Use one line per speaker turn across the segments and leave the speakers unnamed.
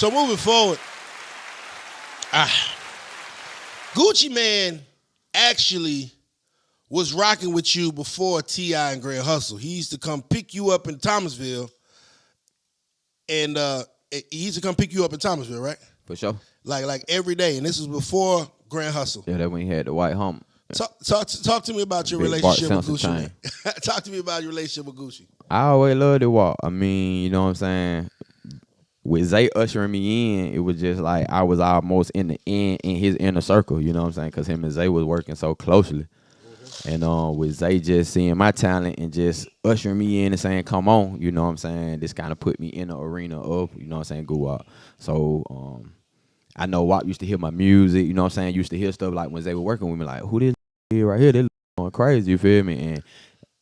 So moving forward, Gucci Man actually was rocking with you before T.I. and Grand Hustle. He used to come pick you up in Thomasville, and he used to come pick you up in Thomasville, right?
For sure.
Like every day, and this was before Grand Hustle.
Yeah, that when he had the white hump.
Talk to me about your
Big
relationship
Bart
with Gucci,
Simpson
man. Talk to me about your relationship with Gucci.
I always loved the walk. I mean, you know what I'm saying? With Zay ushering me in, it was just like I was almost in his inner circle, you know what I'm saying? Because him and Zay was working so closely. And with Zay just seeing my talent and just ushering me in and saying, come on, you know what I'm saying? This kind of put me in the arena of, you know what I'm saying, Guwap. So I know Wap used to hear my music, you know what I'm saying? Used to hear stuff like when Zay was working with me, like, who this here right here? They going crazy, you feel me? And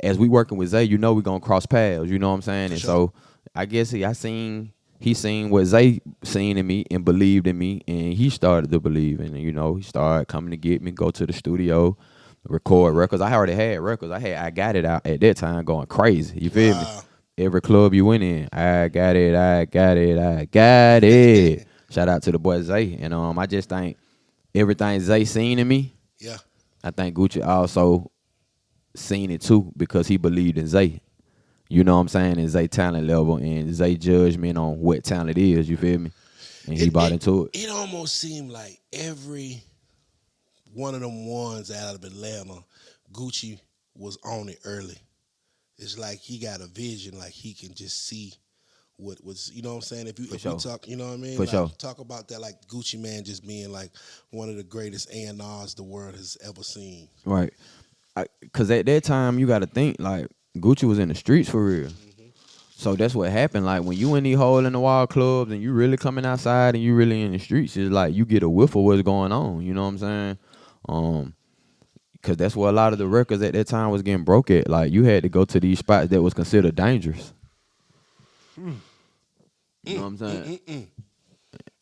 as we working with Zay, you know we gonna cross paths, you know what I'm saying?
For
And
sure.
so I guess he seen what Zay seen in me and believed in me, and he started to believe, and you know he started coming to get me, go to the studio, record records. I already had records. I got it out at that time, going crazy. You feel me? Every club you went in, I got it. Shout out to the boy Zay, and I just think everything Zay seen in me.
Yeah.
I think Gucci also seen it too because he believed in Zay. You know what I'm saying? And Zay talent level and Zay judgment on what talent is, you feel me? And he bought into it.
It almost seemed like every one of them ones out of Atlanta, Gucci was on it early. It's like he got a vision, like he can just see what was, you know what I'm saying? If we talk, you know what I mean?
For sure.
Talk about that, like Gucci Man just being like one of the greatest A&Rs the world has ever seen.
Right. Because at that time, you got to think, like, Gucci was in the streets for real. Mm-hmm. So that's what happened. Like, when you in these hole-in-the-wall clubs and you really coming outside and you really in the streets, it's like you get a whiff of what's going on. You know what I'm saying? Because that's where a lot of the records at that time was getting broke at. Like, you had to go to these spots that was considered dangerous. You know what I'm saying?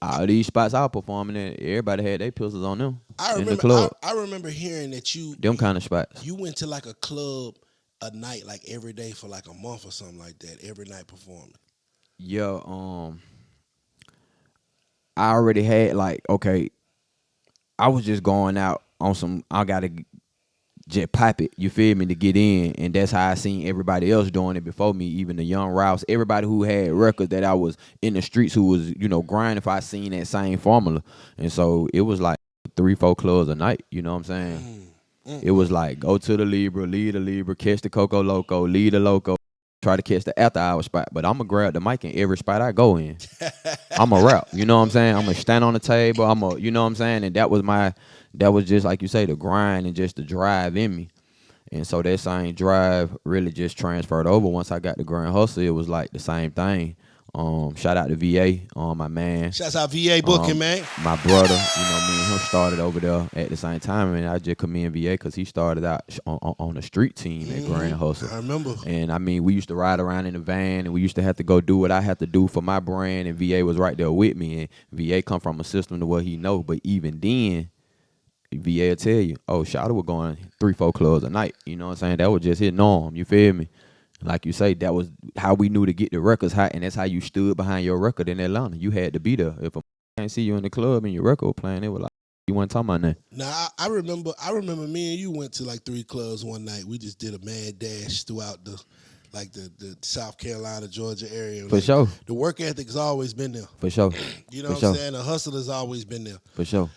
All these spots I was performing at, everybody had their pistols on them in the club.
I remember hearing that
them kind of spots.
You went to like a club a night, like every day for like a month or something like that, every night performing.
Yeah, I already had like, okay, I was just going out on some, I gotta just pop it, you feel me, to get in. And that's how I seen everybody else doing it before me, even the young Rouse, everybody who had records that I was in the streets who was, you know, grinding, if I seen that same formula. And so it was like 3-4 clubs a night, you know what I'm saying? It was like, go to the Libra, lead the Libra, catch the Coco Loco, lead the Loco, try to catch the after hour spot. But I'm going to grab the mic in every spot I go in. I'm a rap, you know what I'm saying? I'm going to stand on the table, you know what I'm saying? And that was just, like you say, the grind and just the drive in me. And so that same drive really just transferred over. Once I got the Grand Hustle, it was like the same thing. Shout out to VA, my man.
Shouts out VA booking, man.
My brother, you know, me and him started over there at the same time, and I just commend VA because he started out on the street team at Grand Hustle.
I remember.
And I mean, we used to ride around in the van, and we used to have to go do what I had to do for my brand, and VA was right there with me. And VA come from a system to where he know, but even then, VA will tell you, oh, Shawty was going 3-4 clubs a night. You know what I'm saying? That was just his norm. You feel me? Like you say, that was how we knew to get the records hot, and that's how you stood behind your record in Atlanta. You had to be there. If a can't see you in the club and your record was playing, it was like, you wasn't talking about nothing.
Now, I remember me and you went to like 3 clubs one night. We just did a mad dash throughout the South Carolina, Georgia area.
For sure.
The work ethic has always been there.
For sure.
You know what I'm saying? The hustle has always been there.
For sure.